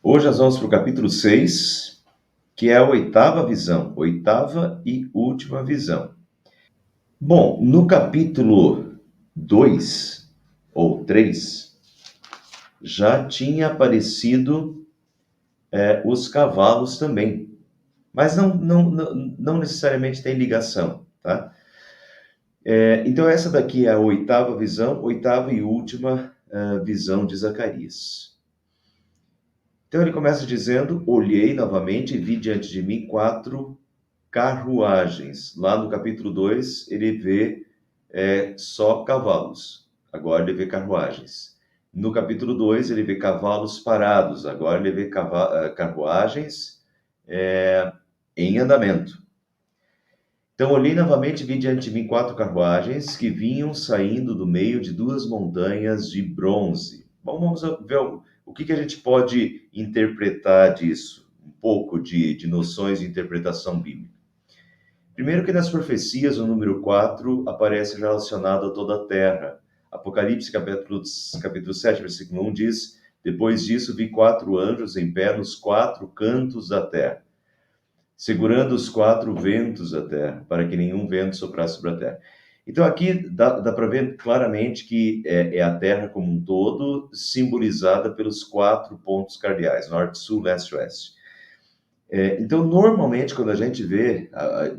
Hoje nós vamos para o capítulo 6, que é a oitava visão, oitava e última visão. Bom, no capítulo 2 ou 3 já tinha aparecido os cavalos também, mas não necessariamente tem ligação, tá? Então essa daqui é a oitava visão, oitava e última visão de Zacarias. Então ele começa dizendo: olhei novamente e vi diante de mim 4 carruagens. Lá no capítulo 2, ele vê só cavalos. Agora ele vê carruagens. No capítulo 2, ele vê cavalos parados. Agora ele vê carruagens em andamento. Então olhei novamente e vi diante de mim 4 carruagens que vinham saindo do meio de 2 montanhas de bronze. Bom, vamos ver o que a gente pode interpretar disso. Um pouco de noções de interpretação bíblica. Primeiro que nas profecias, o número 4 aparece relacionado a toda a terra. Apocalipse, capítulo 7, versículo 1 diz: depois disso vi 4 anjos em pé nos 4 cantos da terra, segurando os 4 ventos da terra, para que nenhum vento soprasse sobre a terra. Então aqui dá para ver claramente que é a terra como um todo, simbolizada pelos 4 pontos cardeais: norte, sul, leste, oeste. Então, normalmente, quando a gente vê,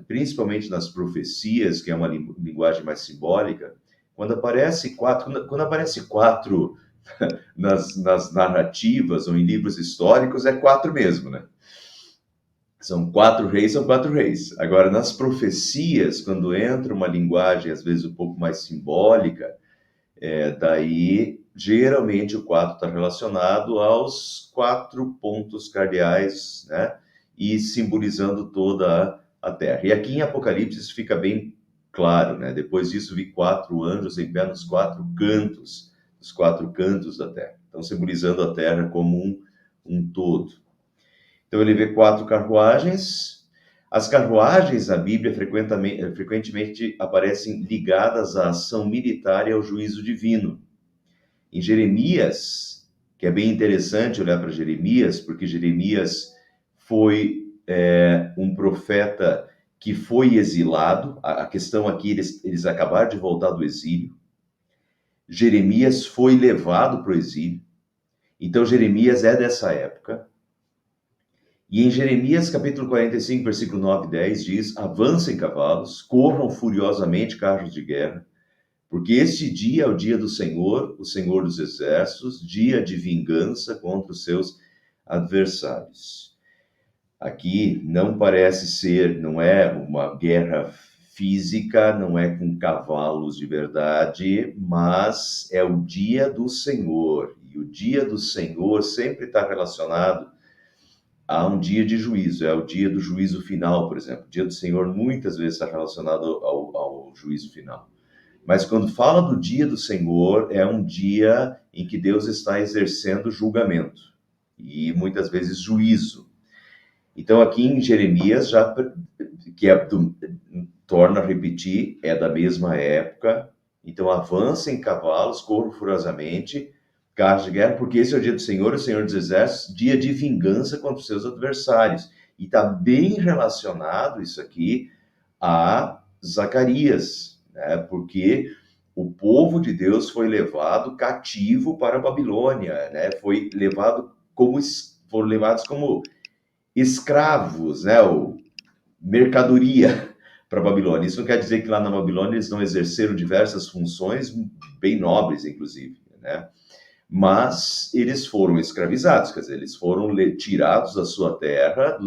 principalmente nas profecias, que é uma linguagem mais simbólica, quando aparece 4 nas narrativas ou em livros históricos, é 4 mesmo, né? São 4 reis, são 4 reis. Agora, nas profecias, quando entra uma linguagem, às vezes, um pouco mais simbólica, daí, geralmente, o 4 está relacionado aos 4 pontos cardeais, né? E simbolizando toda a terra. E aqui em Apocalipse isso fica bem claro, né? Depois disso vi 4 anjos em pé nos 4 cantos, os 4 cantos da terra. Então, simbolizando a terra como um todo. Então, ele vê 4 carruagens. As carruagens na Bíblia frequentemente aparecem ligadas à ação militar e ao juízo divino. Em Jeremias, que é bem interessante olhar para Jeremias, porque Jeremias foi um profeta que foi exilado. A questão aqui, eles acabaram de voltar do exílio. Jeremias foi levado para o exílio. Então, Jeremias é dessa época. E em Jeremias, capítulo 45, versículo 9 e 10, diz: avancem cavalos, corram furiosamente carros de guerra, porque este dia é o dia do Senhor, o Senhor dos Exércitos, dia de vingança contra os seus adversários. Aqui não parece ser, não é uma guerra física, não é com cavalos de verdade, mas é o dia do Senhor. E o dia do Senhor sempre está relacionado a um dia de juízo, é o dia do juízo final, por exemplo. O dia do Senhor muitas vezes está relacionado ao juízo final. Mas quando fala do dia do Senhor, é um dia em que Deus está exercendo julgamento e muitas vezes juízo. Então, aqui em Jeremias, torna a repetir, é da mesma época. Então, avancem cavalos, corram furiosamente, carros de guerra, porque esse é o dia do Senhor, o Senhor dos Exércitos, dia de vingança contra os seus adversários. E está bem relacionado isso aqui a Zacarias, né? Porque o povo de Deus foi levado cativo para a Babilônia, né? Foram levados como escravos, né? Ou mercadoria para a Babilônia. Isso não quer dizer que lá na Babilônia eles não exerceram diversas funções bem nobres, inclusive, né? Mas eles foram escravizados, quer dizer, eles foram tirados da sua terra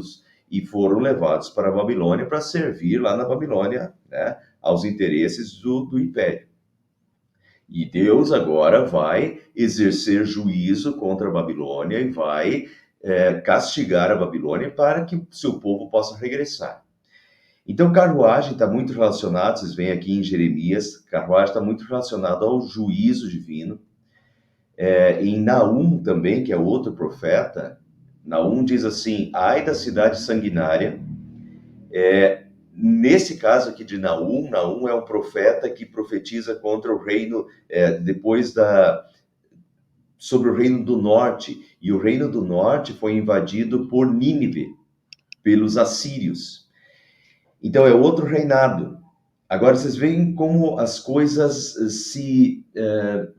e foram levados para a Babilônia para servir lá na Babilônia, né, aos interesses do império. E Deus agora vai exercer juízo contra a Babilônia e vai castigar a Babilônia para que seu povo possa regressar. Então, carruagem está muito relacionado, vocês veem aqui em Jeremias, carruagem está muito relacionado ao juízo divino. Em Naum também, que é outro profeta, Naum diz assim: ai da cidade sanguinária. Nesse caso aqui de Naum, Naum é um profeta que profetiza contra o reino depois sobre o reino do norte, e o reino do norte foi invadido por Nínive, pelos assírios. Então é outro reinado. Agora vocês veem como as coisas se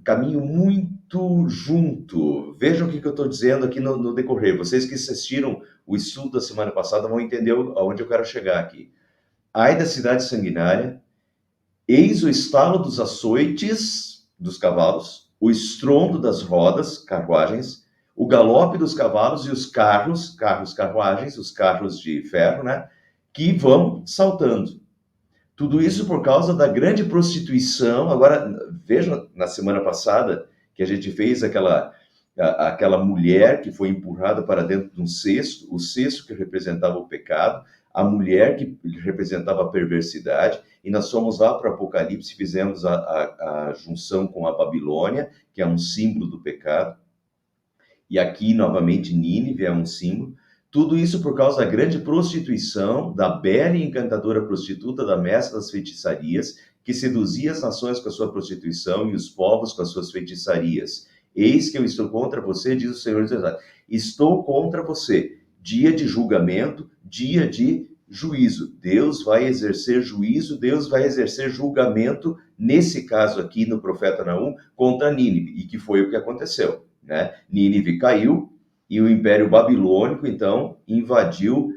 caminham muito junto. Vejam o que eu estou dizendo aqui no decorrer. Vocês que assistiram o estudo da semana passada vão entender aonde eu quero chegar aqui. Ai da cidade sanguinária, eis o estalo dos açoites dos cavalos, o estrondo das rodas, carruagens, o galope dos cavalos e os carruagens, os carros de ferro, né, que vão saltando. Tudo isso por causa da grande prostituição. Agora, veja, na semana passada, que a gente fez aquela mulher que foi empurrada para dentro de um cesto, o cesto que representava o pecado, a mulher que representava a perversidade, e nós fomos lá para o Apocalipse, fizemos a junção com a Babilônia, que é um símbolo do pecado, e aqui, novamente, Nínive é um símbolo. Tudo isso por causa da grande prostituição, da bela e encantadora prostituta, da mestra das feitiçarias, que seduzia as nações com a sua prostituição e os povos com as suas feitiçarias. Eis que eu estou contra você, diz o Senhor dos Exércitos. Estou contra você. Dia de julgamento, dia de juízo. Deus vai exercer juízo, Deus vai exercer julgamento, nesse caso aqui no profeta Naum, contra Nínive, e que foi o que aconteceu, né? Nínive caiu e o Império Babilônico, então, invadiu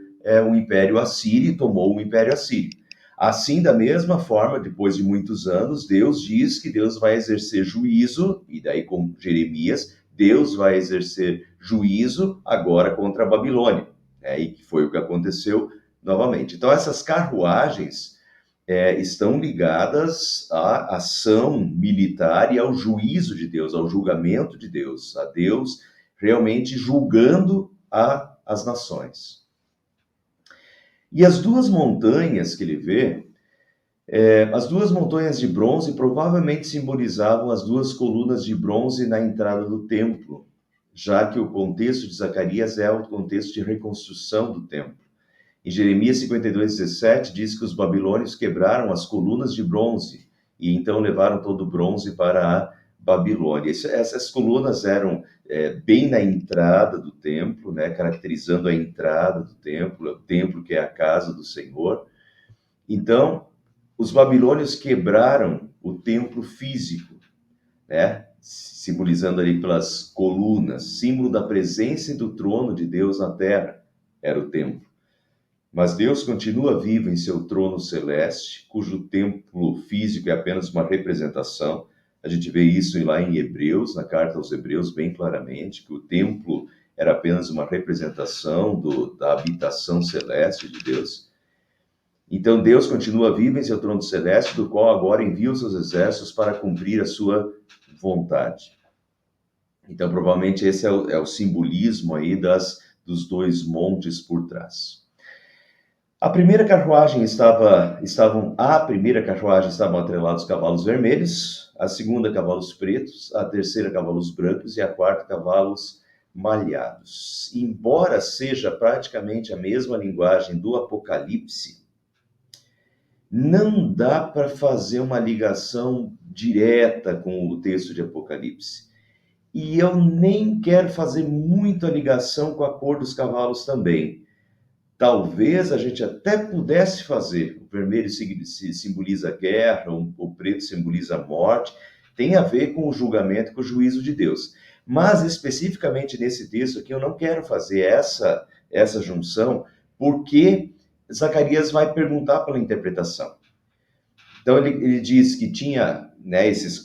o Império Assírio e tomou o Império Assírio. Assim, da mesma forma, depois de muitos anos, Deus diz que Deus vai exercer juízo, e daí com Jeremias, Deus vai exercer juízo agora contra a Babilônia, né? E que foi o que aconteceu novamente. Então, essas carruagens estão ligadas à ação militar e ao juízo de Deus, ao julgamento de Deus, a Deus realmente julgando as nações. E as duas montanhas que ele vê, as duas montanhas de bronze provavelmente simbolizavam as duas colunas de bronze na entrada do templo, já que o contexto de Zacarias é o contexto de reconstrução do templo. Em Jeremias 52:17 diz que os babilônios quebraram as colunas de bronze e então levaram todo o bronze para a Babilônia. Essas colunas eram bem na entrada do templo, né, caracterizando a entrada do templo, o templo que é a casa do Senhor. Então, os babilônios quebraram o templo físico, né, simbolizando ali pelas colunas, símbolo da presença e do trono de Deus na terra, era o templo. Mas Deus continua vivo em seu trono celeste, cujo templo físico é apenas uma representação. A gente vê isso lá em Hebreus, na carta aos Hebreus, bem claramente, que o templo era apenas uma representação da habitação celeste de Deus. Então Deus continua vivo em seu trono celeste, do qual agora envia os seus exércitos para cumprir a sua vontade. Então provavelmente esse é o simbolismo aí dos dois montes por trás. A primeira carruagem estavam atrelados cavalos vermelhos, a segunda cavalos pretos, a terceira cavalos brancos e a quarta cavalos malhados. Embora seja praticamente a mesma linguagem do Apocalipse, não dá para fazer uma ligação direta com o texto de Apocalipse. E eu nem quero fazer muito a ligação com a cor dos cavalos também. Talvez a gente até pudesse fazer. O vermelho simboliza a guerra, o preto simboliza a morte. Tem a ver com o julgamento, com o juízo de Deus. Mas, especificamente nesse texto aqui, eu não quero fazer essa junção, porque Zacarias vai perguntar pela interpretação. Então, ele diz que tinha, né, essas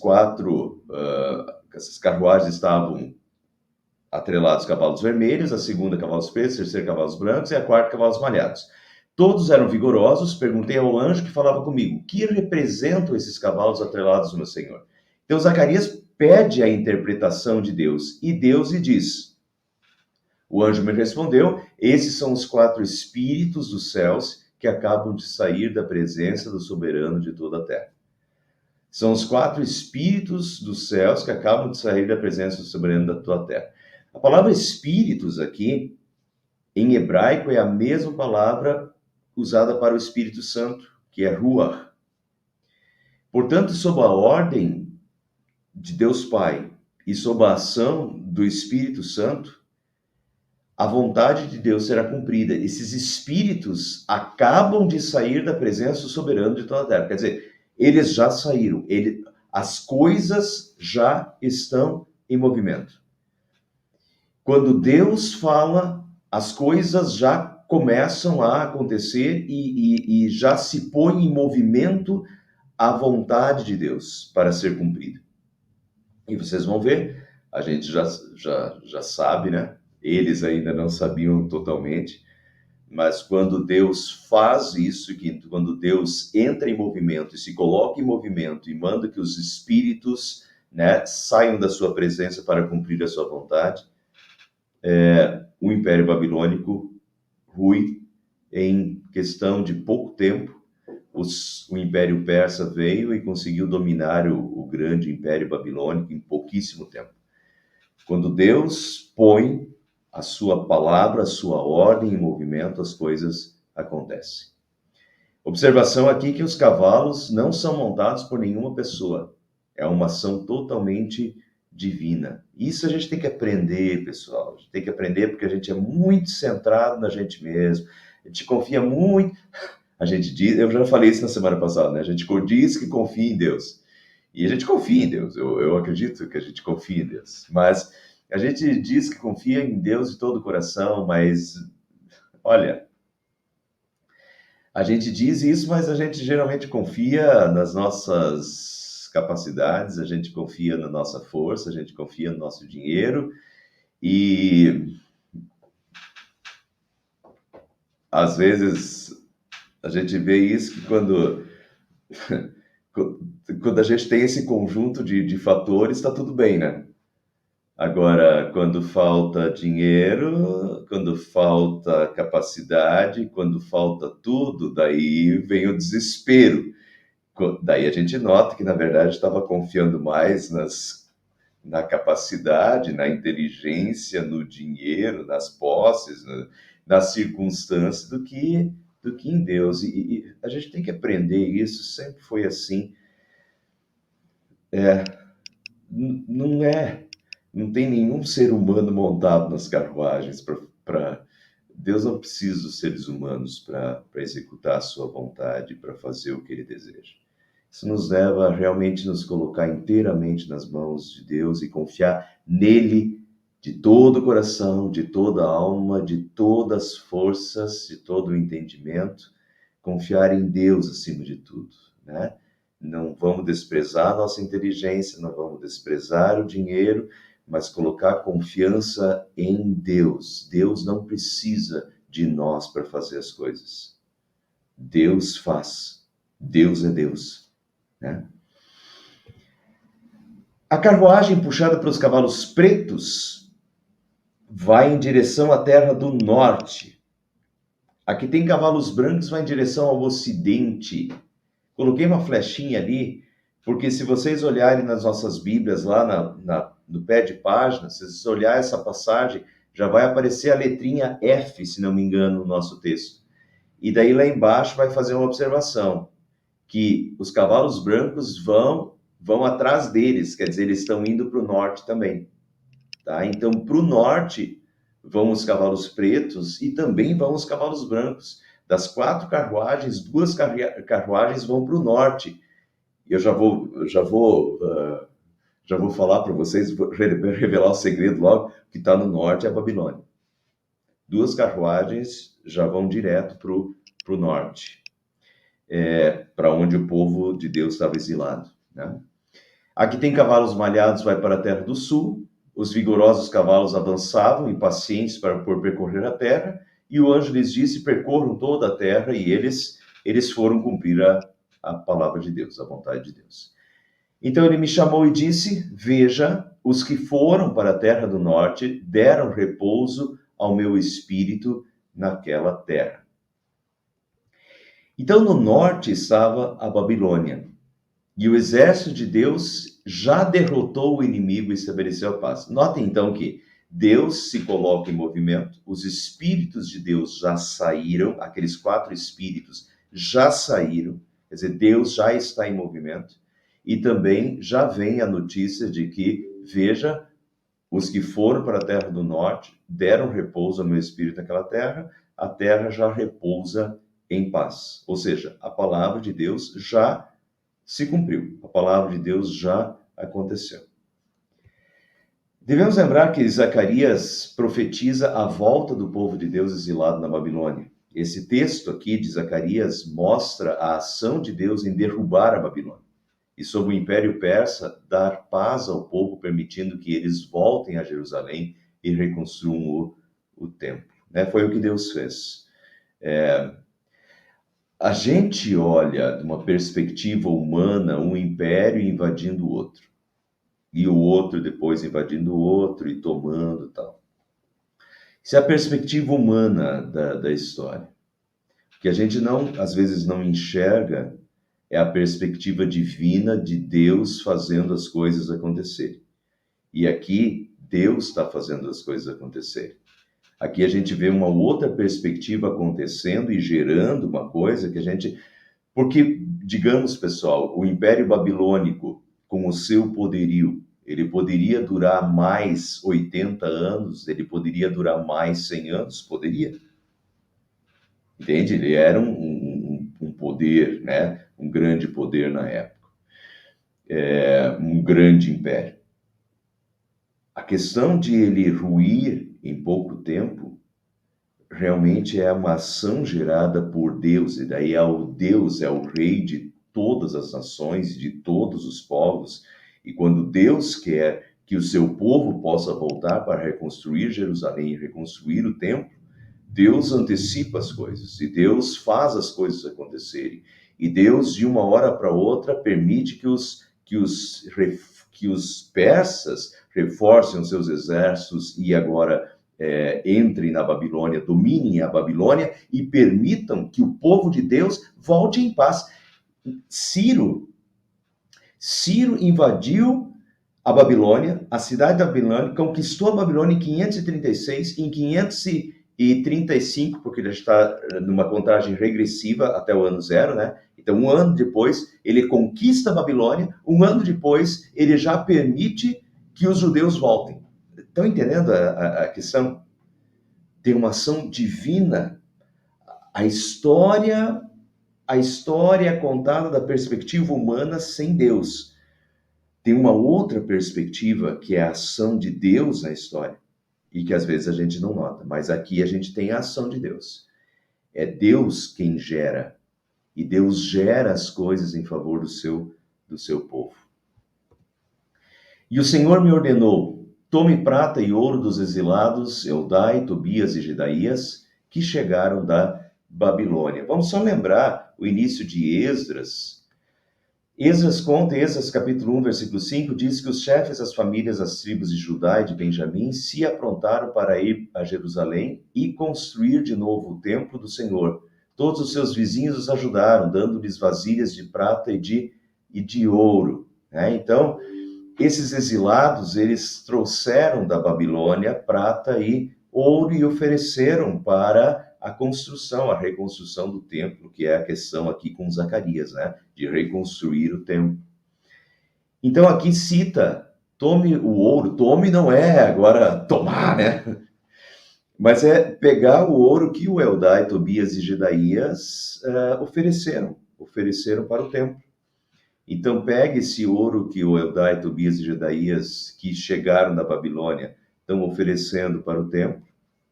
carruagens estavam atrelados cavalos vermelhos, a segunda cavalos pretos, a terceira cavalos brancos e a quarta cavalos malhados. Todos eram vigorosos. Perguntei ao anjo que falava comigo, o que representam esses cavalos atrelados, meu Senhor? Então Zacarias pede a interpretação de Deus, e Deus lhe diz, o anjo me respondeu, esses são os 4 espíritos dos céus que acabam de sair da presença do soberano de toda a terra. São os 4 espíritos dos céus que acabam de sair da presença do soberano da tua terra. A palavra espíritos aqui, em hebraico, é a mesma palavra usada para o Espírito Santo, que é Ruach. Portanto, sob a ordem de Deus Pai e sob a ação do Espírito Santo, a vontade de Deus será cumprida. Esses espíritos acabam de sair da presença do soberano de toda a terra. Quer dizer, eles já saíram. As coisas já estão em movimento. Quando Deus fala, as coisas já começam a acontecer e já se põe em movimento a vontade de Deus para ser cumprida. E vocês vão ver, a gente já sabe, né? Eles ainda não sabiam totalmente, mas quando Deus faz isso, quando Deus entra em movimento e se coloca em movimento e manda que os espíritos, né, saiam da sua presença para cumprir a sua vontade, o Império Babilônico rui em questão de pouco tempo. O Império Persa veio e conseguiu dominar o grande Império Babilônico em pouquíssimo tempo. Quando Deus põe a sua palavra, a sua ordem em movimento, as coisas acontecem. Observação aqui que os cavalos não são montados por nenhuma pessoa. É uma ação totalmente divina. Isso a gente tem que aprender, pessoal. A gente tem que aprender porque a gente é muito centrado na gente mesmo. A gente confia muito. A gente diz, eu já falei isso na semana passada, né? A gente diz que confia em Deus. E a gente confia em Deus. Eu acredito que a gente confia em Deus. Mas a gente diz que confia em Deus de todo o coração, mas olha, a gente diz isso, mas a gente geralmente confia nas nossas capacidades, a gente confia na nossa força, a gente confia no nosso dinheiro e às vezes a gente vê isso que quando a gente tem esse conjunto de fatores, está tudo bem, né? Agora, quando falta dinheiro, quando falta capacidade, quando falta tudo, daí vem o desespero. Daí a gente nota que, na verdade, estava confiando mais na capacidade, na inteligência, no dinheiro, nas posses, nas circunstâncias, do que em Deus. E a gente tem que aprender isso, sempre foi assim. Não é, não tem nenhum ser humano montado nas carruagens para. Deus não precisa dos seres humanos para executar a sua vontade, para fazer o que ele deseja. Isso nos leva a realmente nos colocar inteiramente nas mãos de Deus e confiar nele de todo o coração, de toda a alma, de todas as forças, de todo o entendimento. Confiar em Deus acima de tudo, né? Não vamos desprezar a nossa inteligência, não vamos desprezar o dinheiro, mas colocar confiança em Deus. Deus não precisa de nós para fazer as coisas. Deus faz. Deus é Deus, né? A carruagem puxada pelos cavalos pretos vai em direção à terra do norte. A que tem cavalos brancos vai em direção ao ocidente. Coloquei uma flechinha ali, porque se vocês olharem nas nossas Bíblias, lá no pé de página, se vocês olharem essa passagem, já vai aparecer a letrinha F, se não me engano, no nosso texto. E daí lá embaixo vai fazer uma observação, que os cavalos brancos vão atrás deles, quer dizer, eles estão indo para o norte também. Tá? Então, para o norte vão os cavalos pretos e também vão os cavalos brancos. Das 4 carruagens, 2 carruagens vão para o norte. E eu já vou falar para vocês, vou revelar o segredo logo, que está no norte é a Babilônia. 2 carruagens já vão direto para o norte, para onde o povo de Deus estava exilado, né? Aqui tem cavalos malhados, vai para a terra do sul. Os vigorosos cavalos avançavam, impacientes por percorrer a terra, e o anjo lhes disse: percorram toda a terra, e eles foram cumprir a palavra de Deus, a vontade de Deus. Então ele me chamou e disse: veja, os que foram para a terra do norte deram repouso ao meu espírito naquela terra. Então no norte estava a Babilônia, e o exército de Deus já derrotou o inimigo e estabeleceu a paz. Notem então que Deus se coloca em movimento, os espíritos de Deus já saíram, aqueles 4 espíritos já saíram, quer dizer, Deus já está em movimento, e também já vem a notícia de que veja, os que foram para a terra do norte deram repouso ao meu espírito naquela terra, a terra já repousa em paz. Ou seja, a palavra de Deus já se cumpriu, a palavra de Deus já aconteceu. Devemos lembrar que Zacarias profetiza a volta do povo de Deus exilado na Babilônia. Esse texto aqui de Zacarias mostra a ação de Deus em derrubar a Babilônia e, sob o Império Persa, dar paz ao povo, permitindo que eles voltem a Jerusalém e reconstruam o templo. Foi o que Deus fez. A gente olha de uma perspectiva humana um império invadindo o outro, e o outro depois invadindo o outro e tomando tal. Isso é a perspectiva humana da história. O que a gente às vezes não enxerga é a perspectiva divina de Deus fazendo as coisas acontecerem. E aqui, Deus está fazendo as coisas acontecerem. Aqui a gente vê uma outra perspectiva acontecendo e gerando uma coisa que a gente... Porque, digamos, pessoal, o Império Babilônico, com o seu poderio, ele poderia durar mais 80 anos, ele poderia durar mais 100 anos? Poderia. Entende? Ele era um poder, né? Um grande poder na época. Um grande império. A questão de ele ruir em pouco tempo realmente é uma ação gerada por Deus, e daí Deus é o rei de todas as nações, de todos os povos, e quando Deus quer que o seu povo possa voltar para reconstruir Jerusalém e reconstruir o templo, Deus antecipa as coisas, e Deus faz as coisas acontecerem, e Deus, de uma hora para outra, permite que os persas reforcem os seus exércitos e agora entrem na Babilônia, dominem a Babilônia e permitam que o povo de Deus volte em paz. Ciro invadiu a Babilônia, a cidade da Babilônia, conquistou a Babilônia em 536, em 535, porque ele está numa contagem regressiva até o ano zero, né? Então, um ano depois, ele conquista a Babilônia, um ano depois, ele já permite que os judeus voltem. Estão entendendo a questão? Tem uma ação divina. A história é contada da perspectiva humana sem Deus. Tem uma outra perspectiva, que é a ação de Deus na história, e que às vezes a gente não nota, mas aqui a gente tem a ação de Deus. É Deus quem gera, e Deus gera as coisas em favor do seu povo. E o Senhor me ordenou: tome prata e ouro dos exilados Eldai, Tobias e Gedaías, que chegaram da Babilônia. Vamos só lembrar o início de Esdras. Esdras capítulo 1, versículo 5, diz que os chefes das famílias das tribos de Judá e de Benjamim se aprontaram para ir a Jerusalém e construir de novo o templo do Senhor. Todos os seus vizinhos os ajudaram, dando-lhes vasilhas de prata e de ouro. Então, esses exilados, eles trouxeram da Babilônia prata e ouro e ofereceram para a reconstrução do templo, que é a questão aqui com Zacarias, de reconstruir o templo. Então aqui cita, tome o ouro, tome não é agora tomar, mas é pegar o ouro que o Eldai, Tobias e Gedaías ofereceram para o templo. Então pegue esse ouro que o Eldai, Tobias e Gedaías, que chegaram da Babilônia, estão oferecendo para o templo,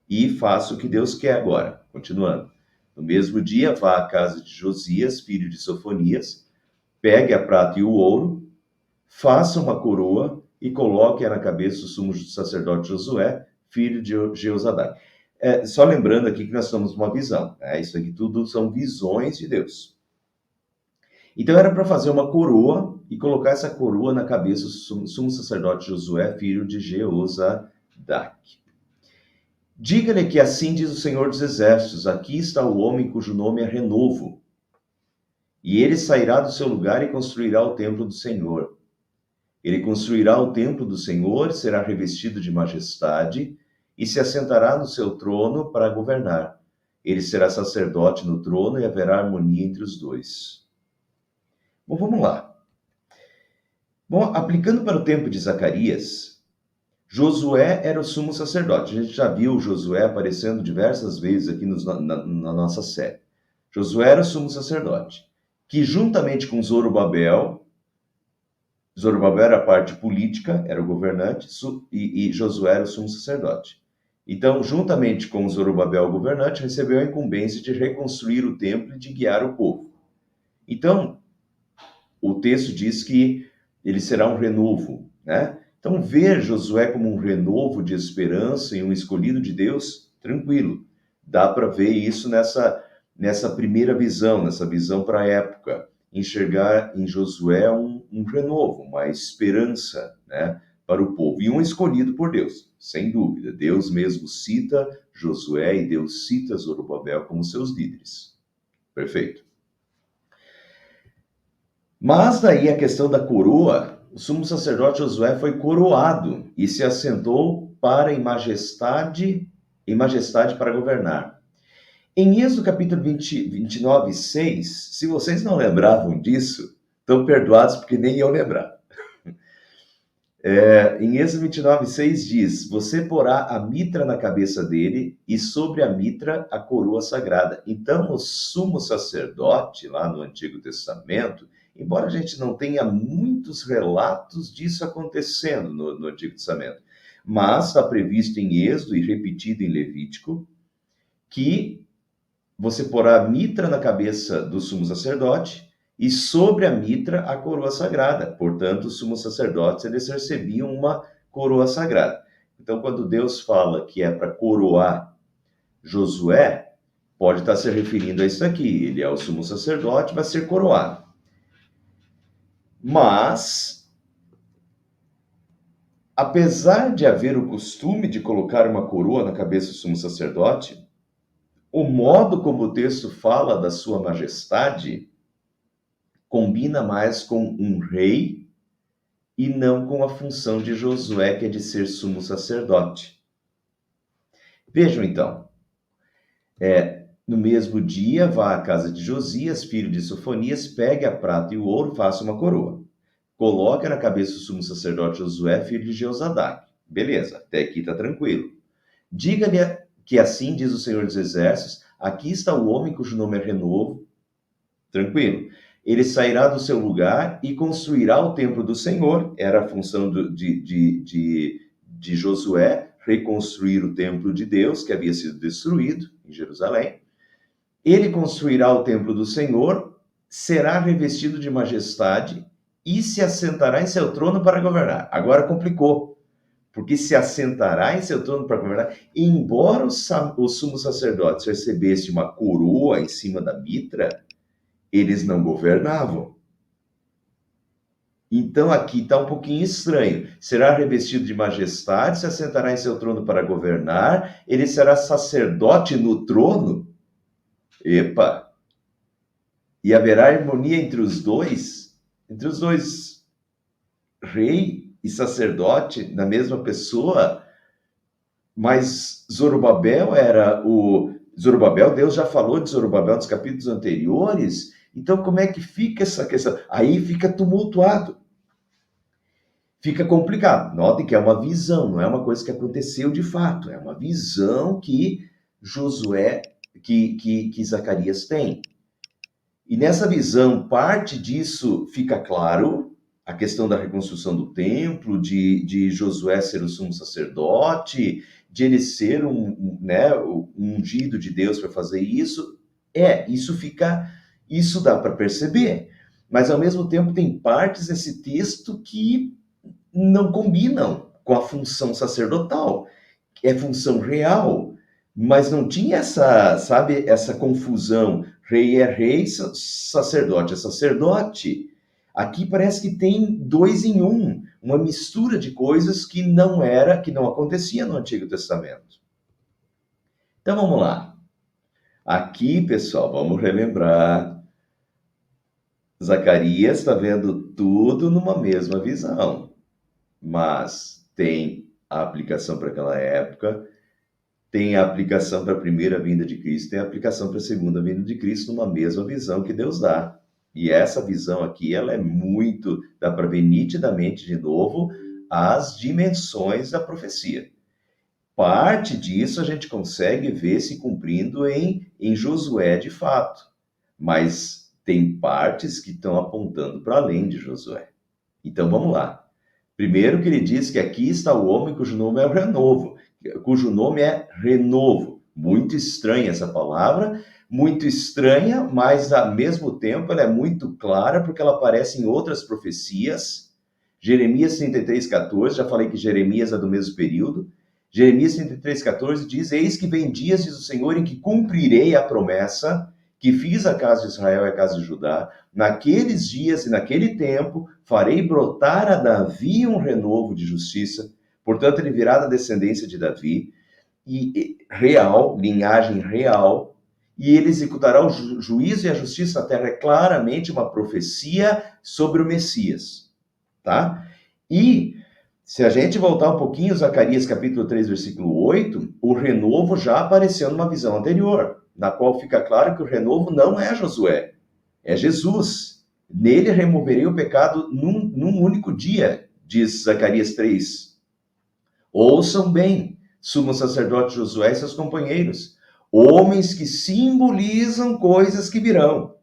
e faça o que Deus quer agora. Continuando. No mesmo dia, vá à casa de Josias, filho de Sofonias, pegue a prata e o ouro, faça uma coroa e coloque-a na cabeça do sumo sacerdote Josué, filho de Jeozadai. Só lembrando aqui que nós estamos numa visão. Isso aqui tudo são visões de Deus. Então era para fazer uma coroa e colocar essa coroa na cabeça do sumo sacerdote Josué, filho de Jeozadak. Diga-lhe que assim diz o Senhor dos Exércitos: aqui está o homem cujo nome é Renovo. E ele sairá do seu lugar e construirá o templo do Senhor. Ele construirá o templo do Senhor, será revestido de majestade e se assentará no seu trono para governar. Ele será sacerdote no trono e haverá harmonia entre os dois. Bom, vamos lá. Bom, aplicando para o tempo de Zacarias, Josué era o sumo sacerdote. A gente já viu Josué aparecendo diversas vezes aqui na nossa série. Josué era o sumo sacerdote, que juntamente com Zorobabel era a parte política, era o governante, e Josué era o sumo sacerdote. Então, juntamente com Zorobabel, o governante, recebeu a incumbência de reconstruir o templo e de guiar o povo. Então, o texto diz que ele será um renovo, né? Então, ver Josué como um renovo de esperança e um escolhido de Deus, tranquilo. Dá para ver isso nessa primeira visão, nessa visão para a época. Enxergar em Josué um renovo, uma esperança, né, para o povo. E um escolhido por Deus, sem dúvida. Deus mesmo cita Josué e Deus cita Zorobabel como seus líderes. Perfeito. Mas daí a questão da coroa, o sumo sacerdote Josué foi coroado e se assentou para em majestade para governar. Em Êxodo capítulo 29, 6, se vocês não lembravam disso, estão perdoados porque nem eu lembrar. Em Êxodo 29, 6 diz: Você porá a mitra na cabeça dele e sobre a mitra a coroa sagrada. Então, o sumo sacerdote, lá no Antigo Testamento, embora a gente não tenha muitos relatos disso acontecendo no Antigo Testamento, mas está previsto em Êxodo e repetido em Levítico que você porá a mitra na cabeça do sumo sacerdote e sobre a mitra a coroa sagrada. Portanto, os sumos sacerdotes eles recebiam uma coroa sagrada. Então, quando Deus fala que é para coroar Josué, pode estar se referindo a isso aqui. Ele é o sumo sacerdote, vai ser coroado. Mas, apesar de haver o costume de colocar uma coroa na cabeça do sumo sacerdote, o modo como o texto fala da sua majestade combina mais com um rei e não com a função de Josué, que é de ser sumo sacerdote. Vejam então, no mesmo dia, vá à casa de Josias, filho de Sofonias, pegue a prata e o ouro, faça uma coroa. Coloque na cabeça do sumo sacerdote Josué, filho de Jeozadak. Beleza, até aqui está tranquilo. Diga-lhe que assim diz o Senhor dos Exércitos, aqui está o homem cujo nome é Renovo. Tranquilo. Ele sairá do seu lugar e construirá o templo do Senhor. Era a função de Josué, reconstruir o templo de Deus, que havia sido destruído em Jerusalém. Ele construirá o templo do Senhor, será revestido de majestade e se assentará em seu trono para governar. Agora complicou, porque se assentará em seu trono para governar, embora os sumos sacerdotes recebessem uma coroa em cima da mitra, eles não governavam. Então aqui está um pouquinho estranho. Será revestido de majestade, se assentará em seu trono para governar, ele será sacerdote no trono? Epa! E haverá harmonia entre os dois, rei e sacerdote na mesma pessoa? Mas Zorobabel, Deus já falou de Zorobabel nos capítulos anteriores, então como é que fica essa questão? Aí fica tumultuado. Fica complicado. Notem que é uma visão, não é uma coisa que aconteceu de fato, é uma visão que Josué, que Zacarias tem. E nessa visão, parte disso fica claro, a questão da reconstrução do templo, de Josué ser o sumo sacerdote, de ele ser um ungido de Deus para fazer isso. Isso dá para perceber. Mas ao mesmo tempo tem partes desse texto que não combinam com a função sacerdotal, que é função real, mas não tinha essa confusão. Rei é rei, sacerdote é sacerdote. Aqui parece que tem dois em um, uma mistura de coisas que não acontecia no Antigo Testamento. Então vamos lá. Aqui, pessoal, vamos relembrar. Zacarias está vendo tudo numa mesma visão, mas tem a aplicação para aquela época, tem a aplicação para a primeira vinda de Cristo, tem a aplicação para a segunda vinda de Cristo numa mesma visão que Deus dá. E essa visão aqui, ela é muito, dá para ver nitidamente de novo as dimensões da profecia. Parte disso a gente consegue ver se cumprindo em Josué de fato, mas tem partes que estão apontando para além de Josué. Então vamos lá. Primeiro que ele diz que aqui está o homem cujo nome é renovo, cujo nome é renovo. Muito estranha essa palavra, muito estranha, mas ao mesmo tempo ela é muito clara porque ela aparece em outras profecias. Jeremias 33:14, já falei que Jeremias é do mesmo período. Jeremias 33:14 diz: Eis que vem dias, diz o Senhor, em que cumprirei a promessa que fiz à casa de Israel e à casa de Judá. Naqueles dias e naquele tempo farei brotar a Davi um renovo de justiça. Portanto, ele virá da descendência de Davi, e real, linhagem real, e ele executará o juízo e a justiça na terra. É claramente uma profecia sobre o Messias, tá? E se a gente voltar um pouquinho, Zacarias capítulo 3, versículo 8, o renovo já apareceu numa visão anterior, na qual fica claro que o renovo não é Josué, é Jesus. Nele removerei o pecado num único dia, diz Zacarias 3. Ouçam bem, sumo sacerdote Josué e seus companheiros, homens que simbolizam coisas que virão.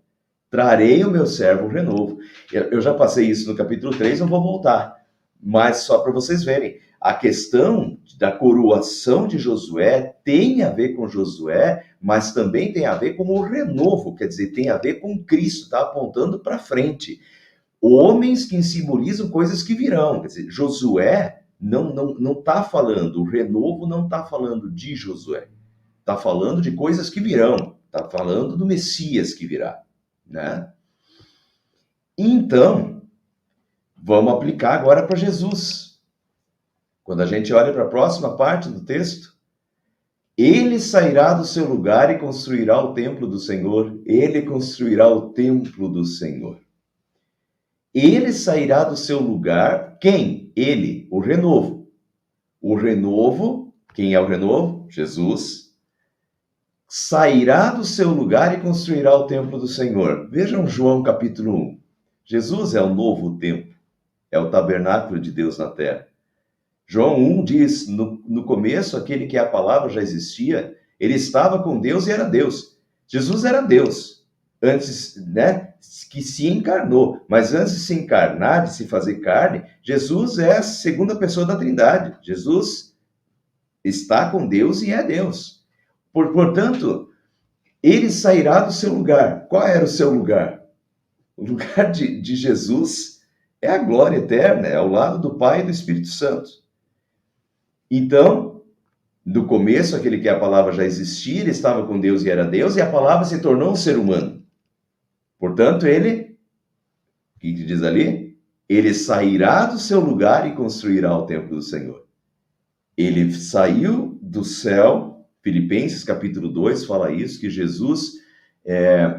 Trarei o meu servo renovo. Eu já passei isso no capítulo 3, não vou voltar. Mas só para vocês verem, a questão da coroação de Josué tem a ver com Josué, mas também tem a ver com o renovo, quer dizer, tem a ver com Cristo, está apontando para frente. Homens que simbolizam coisas que virão, quer dizer, Josué não está falando, o renovo não está falando de Josué, está falando de coisas que virão, está falando do Messias que virá, né? Então, vamos aplicar agora para Jesus. Quando a gente olha para a próxima parte do texto, ele sairá do seu lugar e construirá o templo do Senhor. Ele construirá o templo do Senhor. Ele sairá do seu lugar. Quem? Ele, o renovo. O renovo, quem é o renovo? Jesus. Sairá do seu lugar e construirá o templo do Senhor. Vejam João capítulo 1. Jesus é o novo templo. É o tabernáculo de Deus na terra. João 1 diz, no começo, aquele que é a palavra já existia, ele estava com Deus e era Deus. Jesus era Deus, antes, né, que se encarnou. Mas antes de se encarnar, de se fazer carne, Jesus é a segunda pessoa da Trindade. Jesus está com Deus e é Deus. Portanto, ele sairá do seu lugar. Qual era o seu lugar? O lugar de Jesus é a glória eterna, é ao lado do Pai e do Espírito Santo. Então, no começo, aquele que a palavra já existia, ele estava com Deus e era Deus, e a palavra se tornou um ser humano. Portanto, ele, o que diz ali? Ele sairá do seu lugar e construirá o templo do Senhor. Ele saiu do céu, Filipenses capítulo 2 fala isso, que Jesus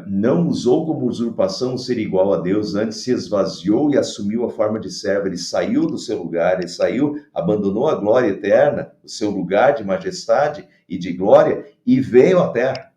não usou como usurpação o ser igual a Deus, antes se esvaziou e assumiu a forma de servo. Ele saiu do seu lugar, ele saiu, abandonou a glória eterna, o seu lugar de majestade e de glória, e veio à terra.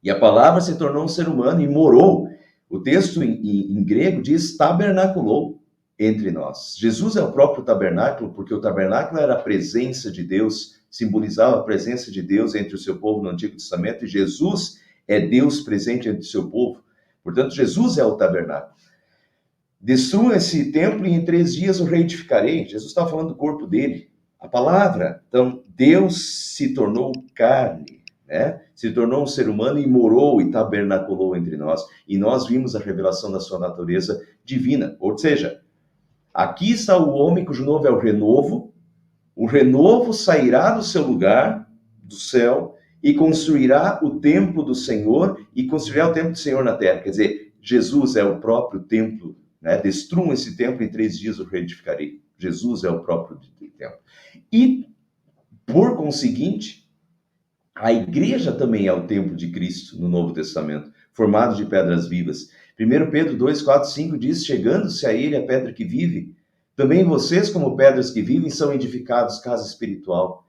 E a palavra se tornou um ser humano e morou. O texto em grego diz tabernaculou entre nós. Jesus é o próprio tabernáculo, porque o tabernáculo era a presença de Deus, simbolizava a presença de Deus entre o seu povo no Antigo Testamento, e Jesus é Deus presente entre o seu povo. Portanto, Jesus é o tabernáculo. Destrua esse templo e em 3 dias o reedificarei. Jesus estava falando do corpo dele. A palavra. Então, Deus se tornou carne, né? Se tornou um ser humano e morou e tabernaculou entre nós. E nós vimos a revelação da sua natureza divina. Ou seja, aqui está o homem cujo nome é o renovo. O renovo sairá do seu lugar, do céu, e construirá o templo do Senhor, e construirá o templo do Senhor na terra. Quer dizer, Jesus é o próprio templo, né? Destruam esse templo, em 3 dias o reedificarei. Jesus é o próprio templo. E, por conseguinte, a igreja também é o templo de Cristo no Novo Testamento, formado de pedras vivas. 1 Pedro 2, 4, 5 diz, chegando-se a ele a pedra que vive, também vocês, como pedras que vivem, são edificados casa espiritual,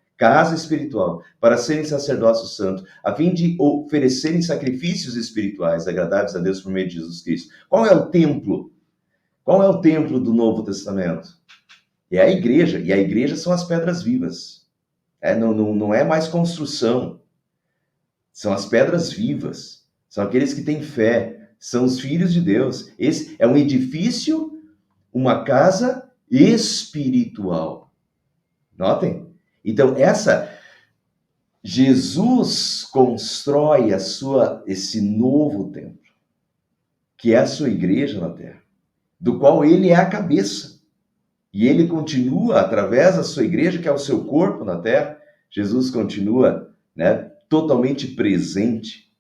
para serem sacerdócio santo, a fim de oferecerem sacrifícios espirituais agradáveis a Deus por meio de Jesus Cristo. Qual é o templo? Qual é o templo do Novo Testamento? É a igreja, e a igreja são as pedras vivas. Não é mais construção, são as pedras vivas, são aqueles que têm fé, são os filhos de Deus. Esse é um edifício, uma casa espiritual. Notem? Então, Jesus constrói esse novo templo, que é a sua igreja na terra, do qual ele é a cabeça. E ele continua, através da sua igreja, que é o seu corpo na terra, Jesus continua, né, totalmente presente.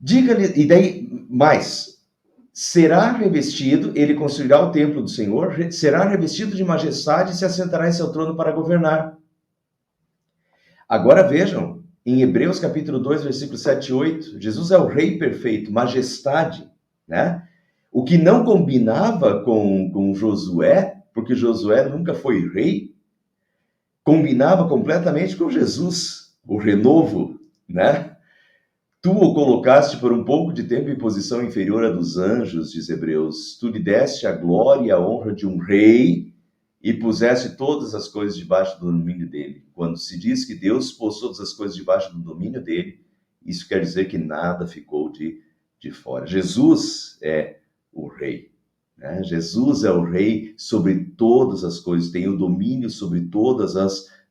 Diga-lhe, e daí, mais, será revestido, ele construirá o templo do Senhor, será revestido de majestade e se assentará em seu trono para governar. Agora vejam, em Hebreus capítulo 2, versículos 7 e 8, Jesus é o rei perfeito, majestade, né? O que não combinava com Josué, porque Josué nunca foi rei, combinava completamente com Jesus, o renovo, né? Tu o colocaste por um pouco de tempo em posição inferior à dos anjos, diz Hebreus. Tu lhe deste a glória e a honra de um rei e puseste todas as coisas debaixo do domínio dele. Quando se diz que Deus pôs todas as coisas debaixo do domínio dele, isso quer dizer que nada ficou de fora. Jesus é o rei, né? Jesus é o rei sobre todas as coisas, tem o domínio sobre todas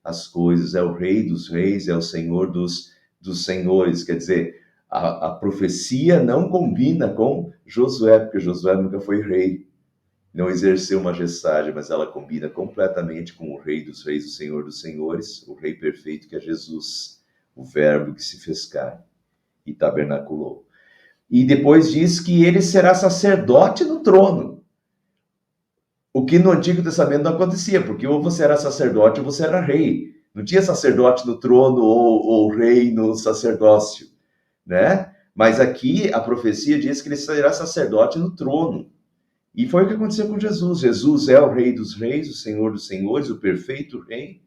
as coisas, é o rei dos reis, é o senhor dos senhores. Quer dizer, a profecia não combina com Josué, porque Josué nunca foi rei, não exerceu majestade, mas ela combina completamente com o Rei dos Reis, o Senhor dos Senhores, o Rei perfeito que é Jesus, o Verbo que se fez carne e tabernaculou. E depois diz que ele será sacerdote no trono, o que no Antigo Testamento não acontecia, porque ou você era sacerdote ou você era rei. Não tinha sacerdote no trono ou rei no sacerdócio, né? Mas aqui a profecia diz que ele será sacerdote no trono. E foi o que aconteceu com Jesus. Jesus é o Rei dos Reis, o Senhor dos Senhores, o perfeito Rei,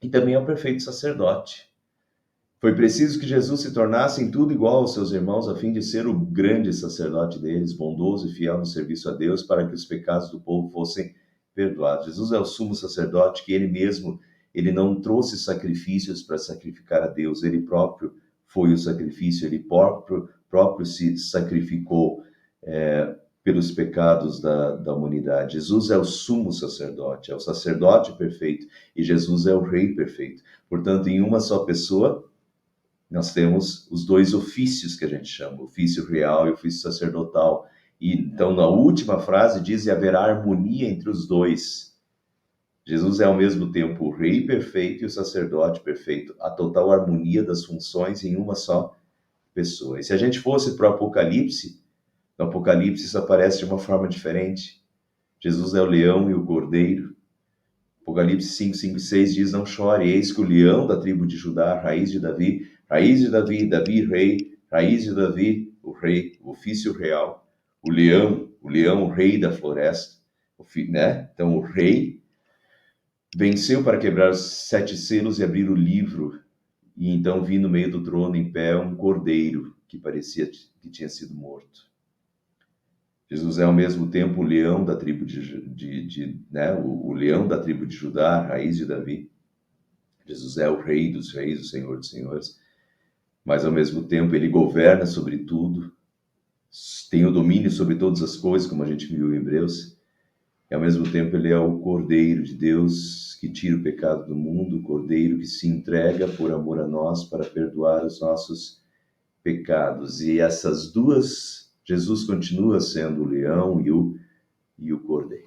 e também é o perfeito sacerdote. Foi preciso que Jesus se tornasse em tudo igual aos seus irmãos, a fim de ser o grande sacerdote deles, bondoso e fiel no serviço a Deus, para que os pecados do povo fossem perdoados. Jesus é o sumo sacerdote que ele mesmo, ele não trouxe sacrifícios para sacrificar a Deus, ele próprio foi o sacrifício, ele próprio se sacrificou pelos pecados da humanidade. Jesus é o sumo sacerdote, é o sacerdote perfeito, e Jesus é o rei perfeito. Portanto, em uma só pessoa, nós temos os dois ofícios que a gente chama, o ofício real e o ofício sacerdotal. E então, na última frase, diz: e haverá harmonia entre os dois. Jesus é ao mesmo tempo o rei perfeito e o sacerdote perfeito, a total harmonia das funções em uma só pessoa. E se a gente fosse para o Apocalipse, no Apocalipse isso aparece de uma forma diferente. Jesus é o leão e o cordeiro. Apocalipse 5, 5 e 6 diz: não chore, eis que o leão da tribo de Judá, raiz de Davi, Davi rei, raiz de Davi, o rei, o ofício real, o leão, o rei da floresta, né? Então o rei venceu para quebrar os 7 selos e abrir o livro, e então vi no meio do trono em pé um cordeiro que parecia que tinha sido morto. Jesus é ao mesmo tempo o leão da tribo né? o leão da tribo de Judá, a raiz de Davi. Jesus é o rei dos reis, o Senhor dos senhores, mas ao mesmo tempo ele governa sobre tudo, tem o domínio sobre todas as coisas, como a gente viu em Hebreus, e ao mesmo tempo ele é o Cordeiro de Deus que tira o pecado do mundo, o Cordeiro que se entrega por amor a nós para perdoar os nossos pecados. E essas duas, Jesus continua sendo o leão e o cordeiro.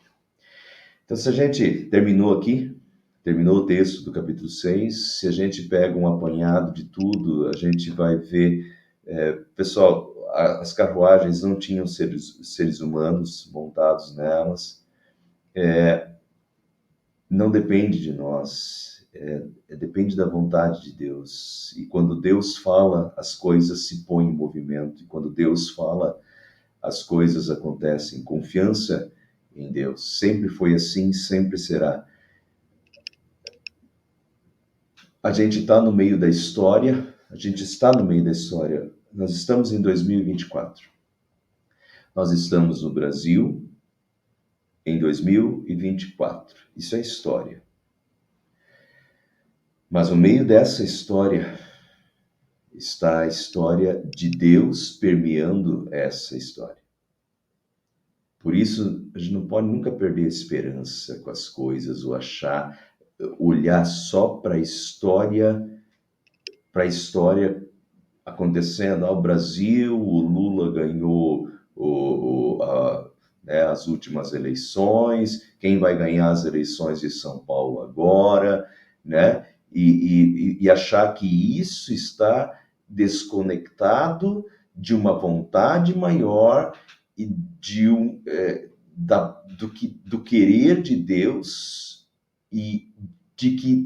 Então, se a gente terminou o texto do capítulo 6, se a gente pega um apanhado de tudo, a gente vai ver, pessoal, as carruagens não tinham seres humanos montados nelas, não depende de nós, depende da vontade de Deus. E quando Deus fala, as coisas se põem em movimento, e quando Deus fala, as coisas acontecem. Confiança em Deus. Sempre foi assim, sempre será. A gente está no meio da história, Nós estamos em 2024. Nós estamos no Brasil, em 2024. Isso é história. Mas no meio dessa história está a história de Deus permeando essa história. Por isso, a gente não pode nunca perder a esperança com as coisas ou olhar só para a história acontecendo. O Brasil, o Lula ganhou né, as últimas eleições, quem vai ganhar as eleições de São Paulo agora, né? E achar que isso está desconectado de uma vontade maior e do querer de Deus e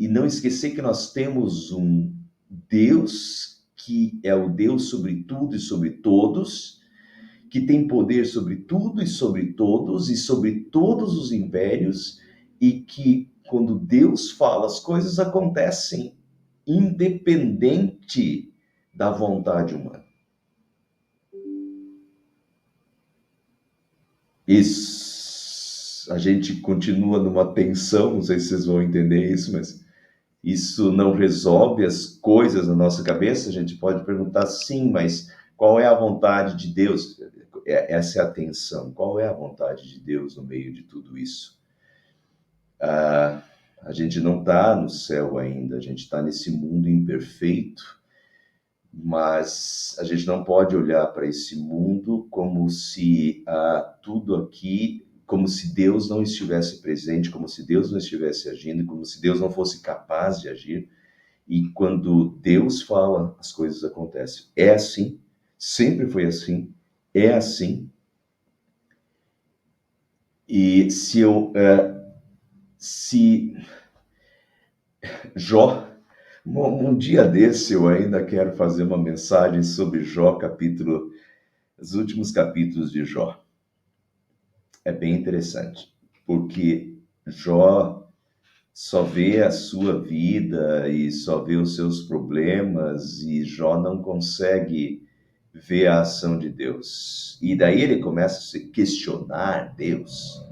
não esquecer que nós temos um Deus que é o Deus sobre tudo e sobre todos, que tem poder sobre tudo e sobre todos e sobre todos os impérios, e que quando Deus fala, as coisas acontecem independente da vontade humana. Isso, a gente continua numa tensão, não sei se vocês vão entender isso, mas isso não resolve as coisas na nossa cabeça. A gente pode perguntar, sim, mas qual é a vontade de Deus? Essa é a tensão. Qual é a vontade de Deus no meio de tudo isso? A gente não está no céu ainda, a gente está nesse mundo imperfeito, mas a gente não pode olhar para esse mundo como se tudo aqui, como se Deus não estivesse presente, como se Deus não estivesse agindo, como se Deus não fosse capaz de agir. E quando Deus fala, as coisas acontecem. É assim, sempre foi assim, é assim. E se Jó, um dia desse eu ainda quero fazer uma mensagem sobre Jó, os últimos capítulos de Jó. É bem interessante, porque Jó só vê a sua vida e só vê os seus problemas, e Jó não consegue ver a ação de Deus. E daí ele começa a se questionar Deus,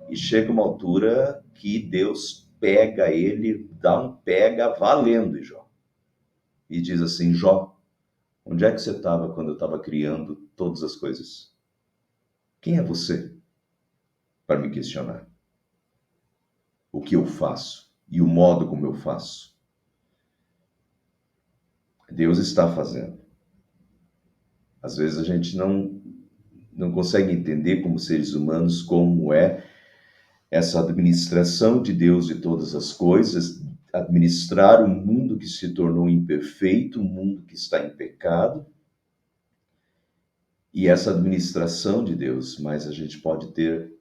e chega uma altura que Deus pega ele, dá um pega valendo em Jó, e diz assim: Jó, onde é que você estava quando eu estava criando todas as coisas? Quem é você para me questionar o que eu faço e o modo como eu faço? Deus está fazendo. Às vezes a gente não consegue entender como seres humanos como é essa administração de Deus de todas as coisas, administrar um mundo que se tornou imperfeito, um mundo que está em pecado, e essa administração de Deus. Mas a gente pode ter,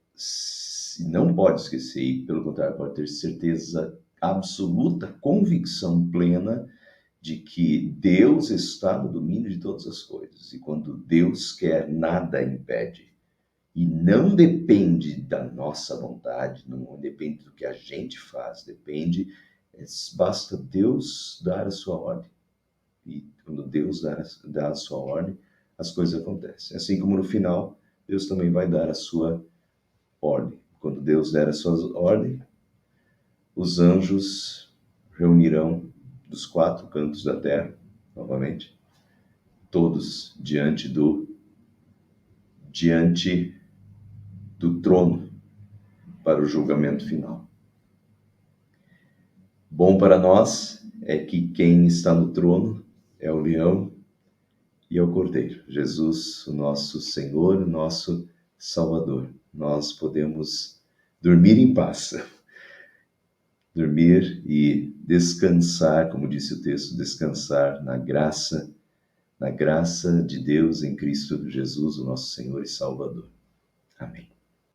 não pode esquecer, e pelo contrário, pode ter certeza absoluta, convicção plena de que Deus está no domínio de todas as coisas. E quando Deus quer, nada impede. E não depende da nossa vontade, não depende do que a gente faz, basta Deus dar a sua ordem. E quando Deus dá a sua ordem, as coisas acontecem. Assim como no final, Deus também vai dar a sua ordem. Quando Deus der a sua ordem, os anjos reunirão dos 4 cantos da terra, novamente, todos diante do trono para o julgamento final. Bom para nós é que quem está no trono é o leão e é o cordeiro, Jesus, o nosso Senhor, o nosso Salvador. Nós podemos dormir em paz, dormir e descansar, como disse o texto, descansar na graça de Deus em Cristo Jesus, o nosso Senhor e Salvador. Amém.